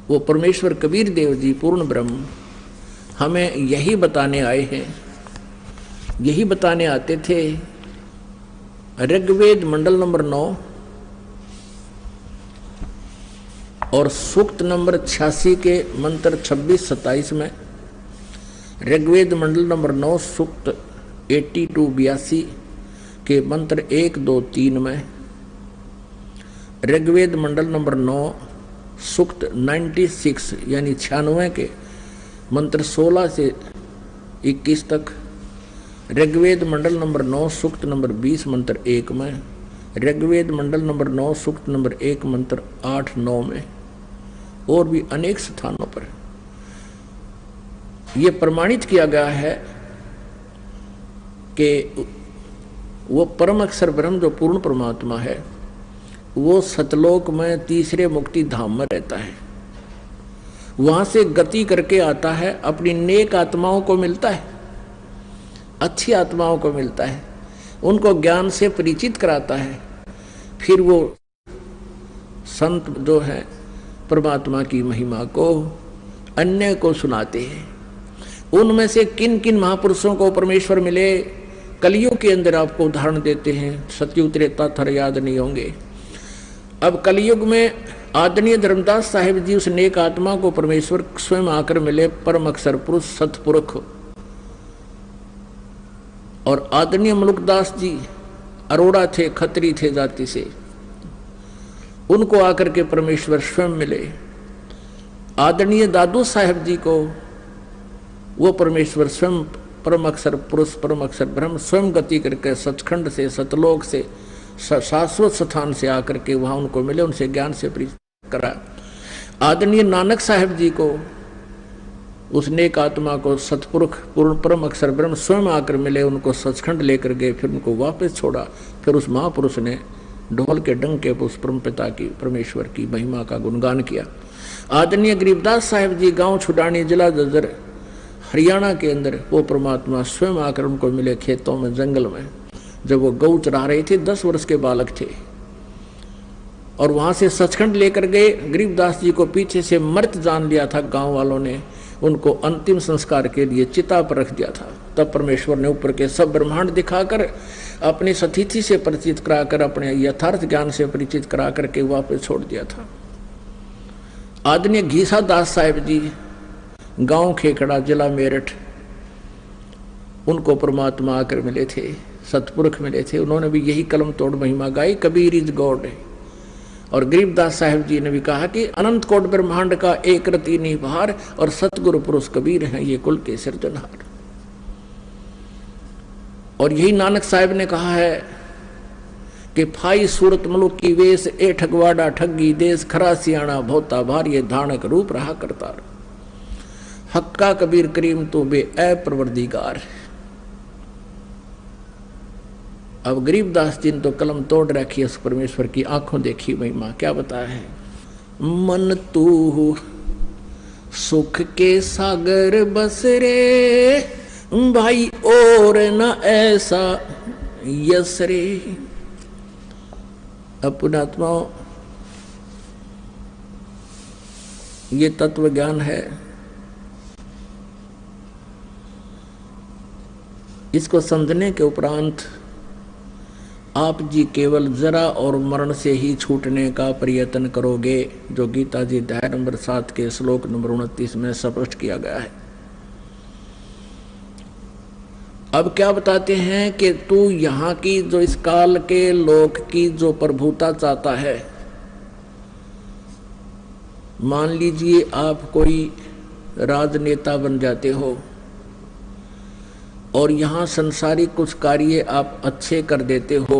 वो परमेश्वर कबीर देव जी पूर्ण ब्रह्म हमें यही बताने आए हैं, यही बताने आते थे। ऋग्वेद मंडल नंबर 9 और सूक्त नंबर 86 के मंत्र 26-27 में, ऋग्वेद मंडल नंबर 9 सूक्त 82-82 के मंत्र 1-2-3 में, ऋग्वेद मंडल नंबर 9 सूक्त 96 यानी 96 के मंत्र 16 से 21 तक, ऋग्वेद मंडल नंबर 9 सूक्त नंबर 20 मंत्र 1 में, ऋग्वेद मंडल नंबर 9 सूक्त नंबर 1 मंत्र 8-9 में, और भी अनेक स्थानों पर यह प्रमाणित किया गया है कि वो परम अक्षर ब्रह्म जो पूर्ण परमात्मा है, वो सतलोक में तीसरे मुक्ति धाम में रहता है। वहां से गति करके आता है, अपनी नेक आत्माओं को मिलता है, अच्छी आत्माओं को मिलता है, उनको ज्ञान से परिचित कराता है, फिर वो संत जो है परमात्मा की महिमा को अन्य को सुनाते हैं। उनमें से किन किन महापुरुषों को परमेश्वर मिले, कलयुग के अंदर आपको उदाहरण देते हैं, सतयुग त्रेता थर याद नहीं होंगे। अब कलयुग में आदरणीय धर्मदास साहिब जी उस नेक आत्मा को परमेश्वर स्वयं आकर मिले, परम अक्षर पुरुष सतपुरुष, और आदरणीय मलुकदास जी अरोड़ा थे, खत्री थे जाति से, उनको आकर के परमेश्वर स्वयं मिले। आदरणीय दादू साहेब जी को वो परमेश्वर स्वयं परम अक्षर पुरुष परम अक्षर ब्रह्म स्वयं गति करके सचखंड से सतलोक से शाश्वत स्थान से आकर के वहां उनको मिले, उनसे ज्ञान से परिचित करा। आदरणीय नानक साहेब जी को उस नेक आत्मा को सतपुरुष पूर्ण परम अक्षर ब्रह्म स्वयं आकर मिले, उनको सचखंड लेकर गए, फिर उनको वापस छोड़ा। फिर उस महापुरुष ने ढोल के डंके पर उस परम पिता की परमेश्वर की महिमा का गुणगान किया। आदरणीय गरीबदास साहेब जी गांव छुडानी जिला जज्जर हरियाणा के अंदर वो परमात्मा स्वयं आकर उनको मिले खेतों में जंगल में, जब वो गौ चरा रहे थे, 10 वर्ष के बालक थे, और वहां से सचखंड लेकर गए। गरीबदास जी को पीछे से मृत जान लिया था गांव वालों ने, उनको अंतिम संस्कार के लिए चिता पर रख दिया था। तब परमेश्वर ने ऊपर के सब ब्रह्मांड दिखाकर अपनी सतिथि से परिचित कराकर अपने यथार्थ ज्ञान से परिचित करा करके वापस छोड़ दिया था। आदरणीय घीसा दास साहिब जी गांव खेखड़ा जिला मेरठ, उनको परमात्मा आकर मिले थे, सतपुरुष मिले थे, उन्होंने भी यही कलम तोड़ महिमा गाई, कबीर इज गॉड। और गरीबदास साहिब जी ने भी कहा कि अनंत कोट ब्रह्मांड का एक रति निभार और सतगुरु पुरुष कबीर हैं ये कुल के सिरजनहार। और यही नानक साहिब ने कहा है कि फाई सूरत मुलुक की वेश ए ठगवाड़ा ठगी देश खरा सियाणा भोता भार ये धानक रूप रहा करतार हक्का कबीर करीम तो बे ए प्रवर्दिगार। अब गरीबदास जी ने तो कलम तोड़ रखी है, उस परमेश्वर की आंखों देखी महिमा क्या बताया है। मन तू सुख के सागर बस रे भाई और न ऐसा यस रे। अपनात्माओं, ये तत्व ज्ञान है, इसको समझने के उपरांत आप जी केवल जरा और मरण से ही छूटने का प्रयत्न करोगे, जो गीता जी अध्याय नंबर 7 के श्लोक नंबर 29 में स्पष्ट किया गया है। अब क्या बताते हैं कि तू यहाँ की जो इस काल के लोक की जो प्रभुता चाहता है, मान लीजिए आप कोई राजनेता बन जाते हो और यहाँ संसारिक कुछ कार्य आप अच्छे कर देते हो,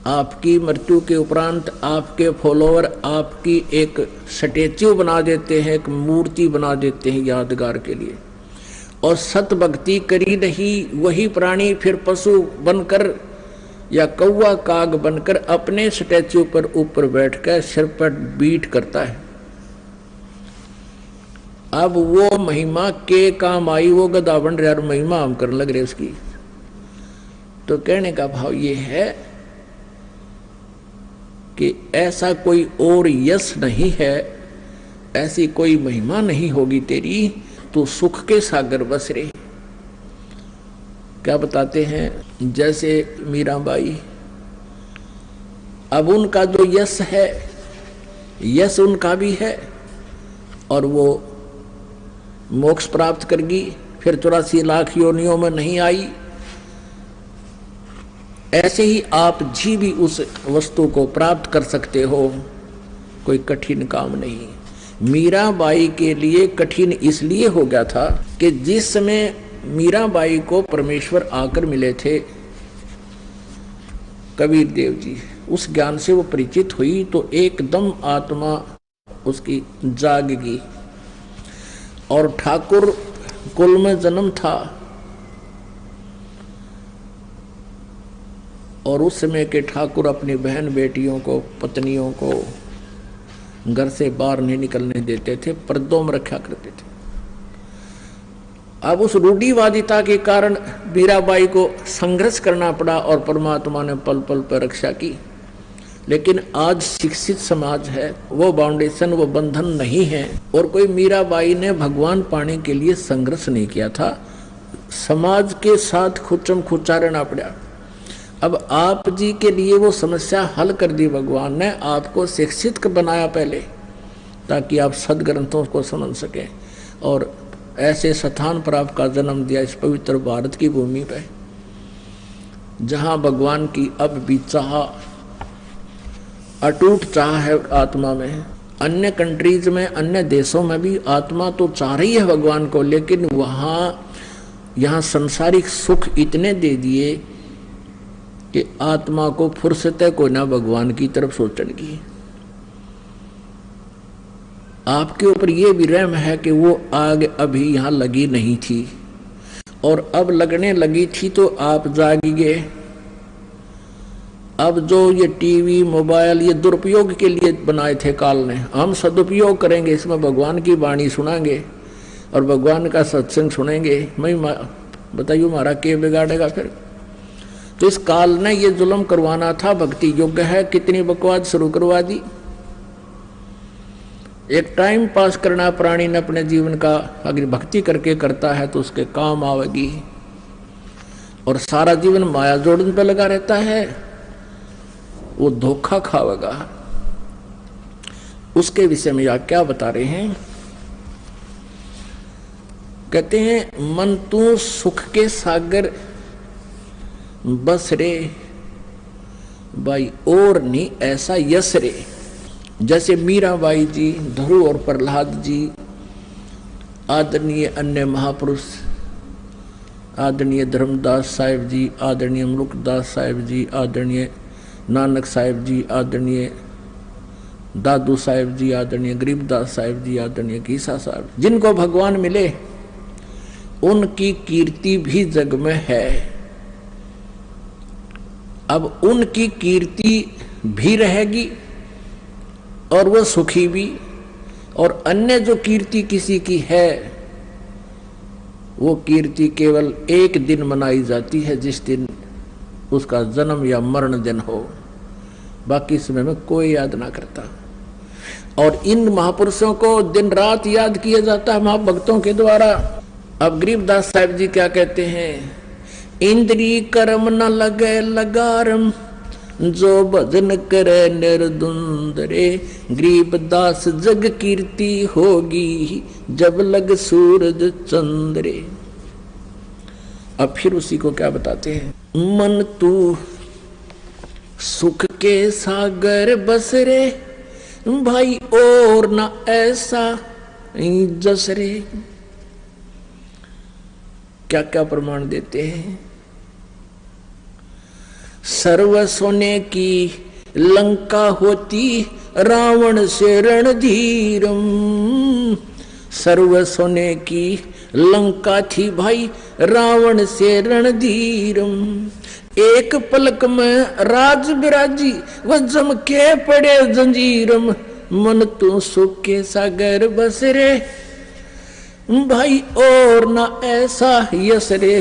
आपकी मृत्यु के उपरांत आपके फॉलोअर आपकी एक स्टैच्यू बना देते हैं, एक मूर्ति बना देते हैं यादगार के लिए, और सत भक्ति करी नहीं वही प्राणी फिर पशु बनकर या कौवा काग बनकर अपने स्टैच्यू पर ऊपर बैठकर सिर पर बीट करता है। अब वो महिमा के काम आई, वो गधा बन रहा और महिमा हम कर लग रहे उसकी। तो कहने का भाव ये है कि ऐसा कोई और यश नहीं है, ऐसी कोई महिमा नहीं होगी तेरी, तो सुख के सागर बस रे। क्या बताते हैं, जैसे मीराबाई, अब उनका जो यश है, यश उनका भी है, और वो मोक्ष प्राप्त करगी, फिर 84 लाख योनियों में नहीं आई। ऐसे ही आप जी भी उस वस्तु को प्राप्त कर सकते हो, कोई कठिन काम नहीं। मीराबाई के लिए कठिन इसलिए हो गया था कि जिस समय मीराबाई को परमेश्वर आकर मिले थे कबीर देव जी, उस ज्ञान से वो परिचित हुई तो एकदम आत्मा उसकी जागगी, और ठाकुर कुल में जन्म था, और उस समय के ठाकुर अपनी बहन बेटियों को, पत्नियों को घर से बाहर नहीं निकलने देते थे, पर्दों में रखा करते थे। अब उस रूढ़िवादिता के कारण मीराबाई को संघर्ष करना पड़ा और परमात्मा ने पल पल पर रक्षा की। लेकिन आज शिक्षित समाज है, वो बाउंडेशन, वो बंधन नहीं है, और कोई मीराबाई ने भगवान पाने के लिए संघर्ष नहीं किया था, समाज के साथ खुचम खुचा रहना पड़ा। अब आप जी के लिए वो समस्या हल कर दी भगवान ने, आपको शिक्षित बनाया पहले, ताकि आप सदग्रंथों को समझ सकें, और ऐसे स्थान पर आपका जन्म दिया इस पवित्र भारत की भूमि पे, जहाँ भगवान की अब भी चाह, अटूट चाह है आत्मा में। अन्य कंट्रीज में, अन्य देशों में भी आत्मा तो चाह रही है भगवान को, लेकिन यहाँ सांसारिक सुख इतने दे दिए कि आत्मा को फुर्सत है कोई ना भगवान की तरफ सोचने की। आपके ऊपर ये भी रहम है कि वो आग अभी यहाँ लगी नहीं थी, और अब लगने लगी थी तो आप जागी गए। अब जो ये टीवी मोबाइल ये दुरुपयोग के लिए बनाए थे काल ने, हम सदुपयोग करेंगे, इसमें भगवान की वाणी सुनाएंगे और भगवान का सत्संग सुनेंगे। मैं बताइए हमारा के बिगाड़ेगा फिर। तो इस काल ने ये जुल्म करवाना था, भक्ति योग्य है, कितनी बकवाद शुरू करवा दी। एक टाइम पास करना प्राणी ने अपने जीवन का, अगर भक्ति करके करता है तो उसके काम आवेगी, और सारा जीवन माया जोड़न पे लगा रहता है वो धोखा खावेगा। उसके विषय में आप क्या बता रहे हैं, कहते हैं मन तू सुख के सागर बस रे भाई, और नहीं ऐसा यश रे। जैसे मीराबाई जी, ध्रुव और प्रहलाद जी, आदरणीय अन्य महापुरुष, आदरणीय धर्मदास साहिब जी, आदरणीय मुल्कदास साहिब जी, आदरणीय नानक साहिब जी, आदरणीय दादू साहिब जी, आदरणीय गरीबदास साहिब जी, आदरणीय कीसा साहब, जिनको भगवान मिले उनकी कीर्ति भी जग में है। अब उनकी कीर्ति भी रहेगी और वो सुखी भी, और अन्य जो कीर्ति किसी की है वो कीर्ति केवल एक दिन मनाई जाती है, जिस दिन उसका जन्म या मरण दिन हो, बाकी समय में कोई याद ना करता। और इन महापुरुषों को दिन रात याद किया जाता है महाभक्तों के द्वारा। अब गरीबदास साहिब जी क्या कहते हैं, इंद्री कर्म न लगे लगारम, जो भजन करे निर्दुंदरे, गरीबदास जग कीर्ति होगी जब लग सूरज चंद्रे। अब फिर उसी को क्या बताते हैं, मन तू सुख के सागर बस रे भाई, और ना ऐसा जस रे। क्या क्या प्रमाण देते हैं, सर्व सोने की लंका होती रावण से रणधीरम। सर्व सोने की लंका थी भाई रावण से रणधीरम। एक पलक में राज बिराजी वह जम के पड़े जंजीरम। मन तू सुख के सागर बस रे भाई और ना ऐसा यस रे।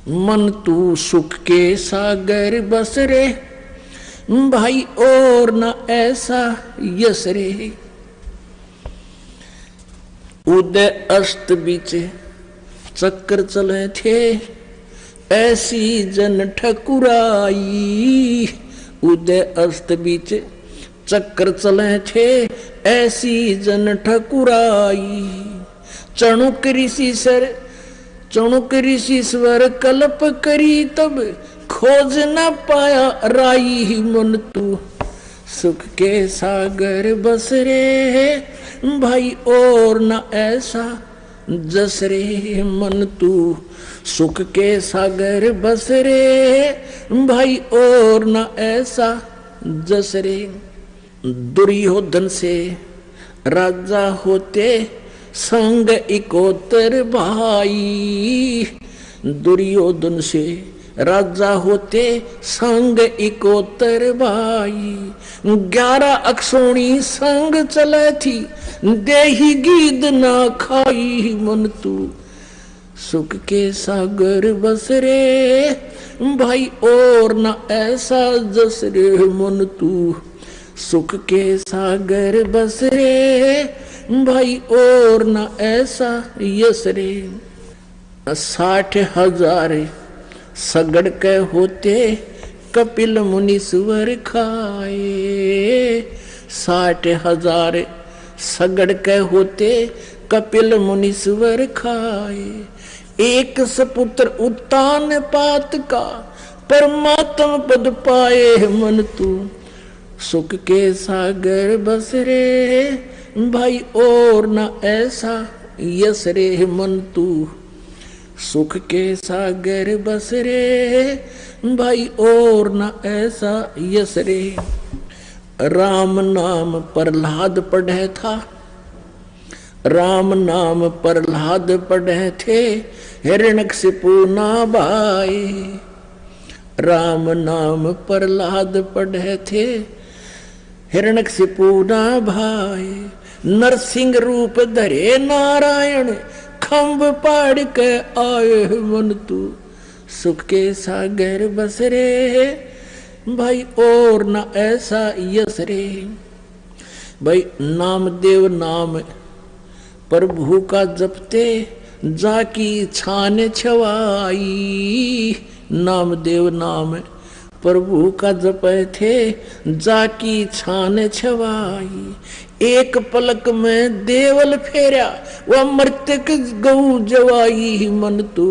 मन तू सुख के सागर बस रे भाई और ना ऐसा यस रे। उदय अस्त बीच चक्कर चले थे ऐसी जन ठकुराई। उदय अस्त बीच चक्कर चले थे ऐसी जन ठकुराई। चणुक ऋषि स्वर कल्प करी तब खोज न पाया राई। मन तू सुख के सागर बस रे भाई और न ऐसा जस रे। मन तू सुख के सागर बस रे भाई और न ऐसा जस रे। दुर्योधन से राजा होते संग इकोतर भाई। दुर्योधन से राजा होते संग इकोतर भाई। 11 अक्षोणी संग चले थी देही गीद ना खाई। मन तू सुख के सागर बस रे भाई और ना ऐसा जस रे। मन तू सुख के सागर बस रे भाई और ना ऐसा यस रे। 60,000 सगड़ के होते कपिल मुनीश्वर खाए। 60,000 सगड़ के होते कपिल मुनीश्वर खाए। एक सपुत्र उत्तान पात का परमात्म पद पाए। मन तू सुख के सागर बस रे भाई और ना ऐसा यस रे। मन तू सुख के सागर बस रे भाई और ना ऐसा यस रे। राम नाम प्रहलाद पढ़े था। राम नाम प्रहलाद पढ़े थे हिरण्यकशिपु ना भाई। राम नाम प्रहलाद पढ़े थे हिरण्यकशिपु ना भाई। नरसिंह रूप धरे नारायण खम्भ पाड़ के आए। मन तू सुख के सागर बस रे भाई और ना ऐसा यस रे। भाई नामदेव नाम प्रभु का जपते जाकी छान छवाई। नामदेव नाम प्रभु का जपे थे जाकी छान छवाई। एक पलक में देवल फेरा वह मृतक गऊ जवाई। मन तू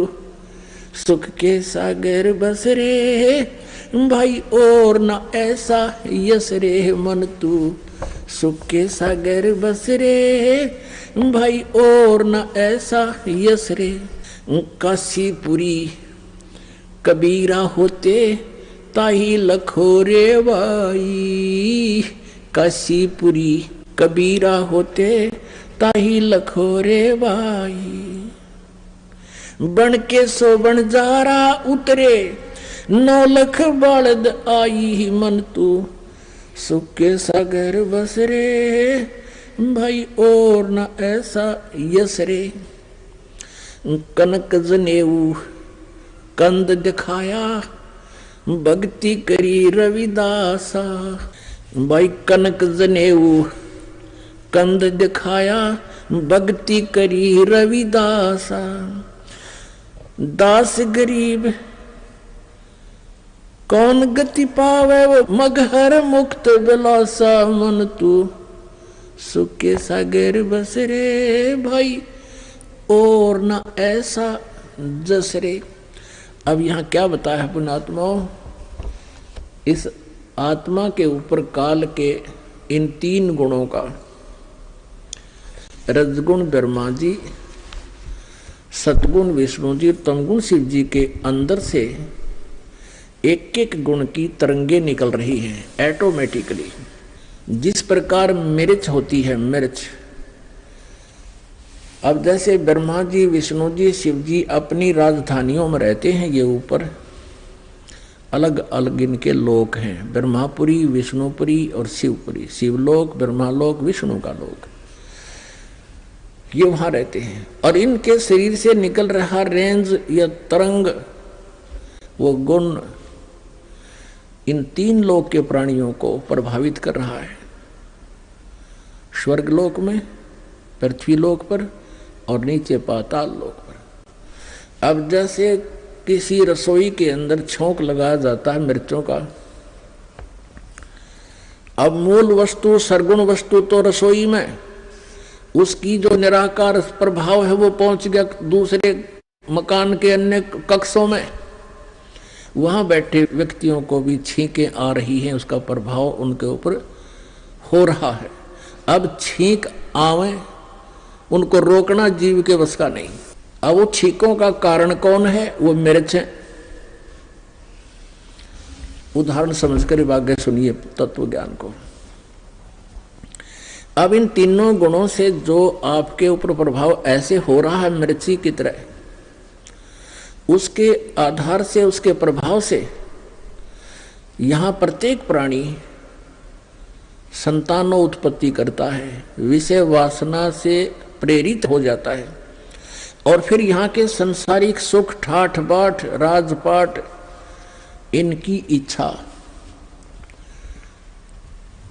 सुख के सागर बस रे भाई और ना ऐसा यस रे। मन तू सुख के सागर बस रे भाई और ना ऐसा यस रे। काशीपुरी कबीरा होते ताही लखोरे भाई। काशीपुरी कबीरा होते ताही लखोरे भाई। बन के सो बनजारा उतरे 9 लख बालद आई। मन तू सुख के सागर बस रे भाई और ना ऐसा यस रे। कनक जनेऊ कंद दिखाया भक्ति करी रविदासा। भाई कनक जनेऊ कंद दिखाया भक्ति करी रविदासा। दास गरीब कौन गति पावे वो मगहर मुक्त बिलासा। मन तू सुख के सागर बस रे भाई और ना ऐसा जस रे। अब यहाँ क्या बताया है पुण्यात्माओं, इस आत्मा के ऊपर काल के इन 3 गुणों का, रजगुण ब्रह्मा जी, सतगुण विष्णु जी, तमगुण शिव जी के अंदर से एक एक गुण की तरंगे निकल रही हैं ऐटोमेटिकली। जिस प्रकार मिर्च होती है, मिर्च, अब जैसे ब्रह्मा जी, विष्णु जी, शिव जी अपनी राजधानियों में रहते हैं, ये ऊपर अलग अलग इनके लोक हैं, ब्रह्मापुरी, विष्णुपुरी और शिवपुरी। शिवलोक, ब्रह्मालोक, विष्णु का लोक, ये वहां रहते हैं। और इनके शरीर से निकल रहा रेंज या तरंग, वो गुण इन तीन लोक के प्राणियों को प्रभावित कर रहा है, स्वर्गलोक में, पृथ्वीलोक पर और नीचे पाताल लोक पर। अब जैसे किसी रसोई के अंदर छोंक लगाया जाता है मिर्चों का, अब मूल वस्तु, सरगुण वस्तु तो रसोई में, उसकी जो निराकार प्रभाव है वो पहुंच गया दूसरे मकान के अन्य कक्षों में। वहां बैठे व्यक्तियों को भी छींकें आ रही हैं, उसका प्रभाव उनके ऊपर हो रहा है। अब छींक आवे, उनको रोकना जीव के बस का नहीं। अब वो छींकों का कारण कौन है? वो मिर्च है। उदाहरण समझकर आगे सुनिए तत्व ज्ञान को। अब इन तीनों गुणों से जो आपके ऊपर प्रभाव ऐसे हो रहा है मिर्ची की तरह, उसके आधार से, उसके प्रभाव से यहां प्रत्येक प्राणी संतानों उत्पत्ति करता है, विषय वासना से प्रेरित हो जाता है, और फिर यहाँ के संसारिक सुख, ठाठ बाट, राजपाट, इनकी इच्छा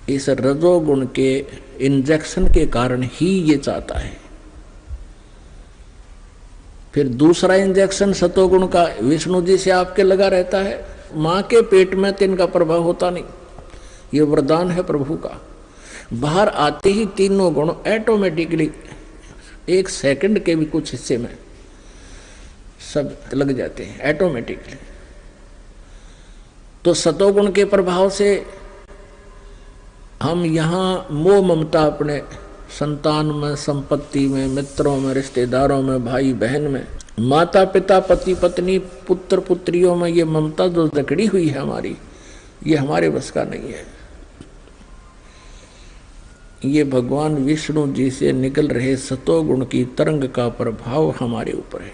इस रजोगुण के इंजेक्शन के कारण ही ये चाहता है। फिर दूसरा इंजेक्शन सतोगुण का विष्णु जी से आपके लगा रहता है। मां के पेट में तो इनका प्रभाव होता नहीं, ये वरदान है प्रभु का। बाहर आते ही तीनों गुण ऑटोमेटिकली एक सेकंड के भी कुछ हिस्से में सब लग जाते हैं ऑटोमेटिकली। तो सतोगुण के प्रभाव से हम यहाँ मोह ममता अपने संतान में, संपत्ति में, मित्रों में, रिश्तेदारों में, भाई बहन में, माता पिता, पति पत्नी, पुत्र पुत्रियों में, ये ममता जो जकड़ी हुई है हमारी, ये हमारे बस का नहीं है। ये भगवान विष्णु जी से निकल रहे सतोगुण की तरंग का प्रभाव हमारे ऊपर है।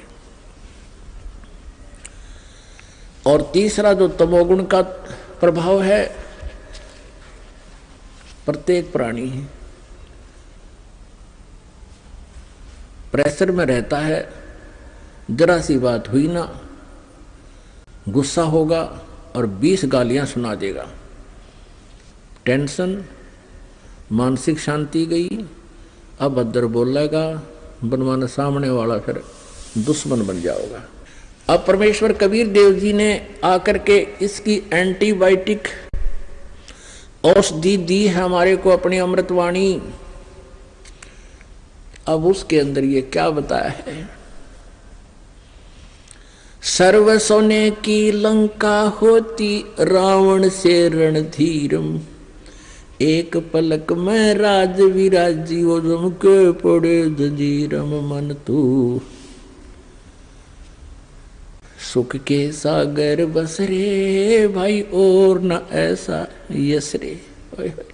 और तीसरा जो तमोगुण का प्रभाव है, प्रत्येक प्राणी प्रेशर में रहता है, जरा सी बात हुई ना गुस्सा होगा और 20 गालियां सुना देगा। टेंशन, मानसिक शांति गई, अभद्र बोलेगा, बनवाना सामने वाला फिर दुश्मन बन जाओगा। अब परमेश्वर कबीर देव जी ने आकर के इसकी एंटीबायोटिक औषधि दी है हमारे को, अपनी अमृतवाणी। अब उसके अंदर ये क्या बताया है? सर्व सोने की लंका होती रावण से रणधीरम, एक पलक में राज विराजी वो जम के पड़े जंजीरम। मन तू सुख के सागर बस रे भाई, और न ऐसा यस रे।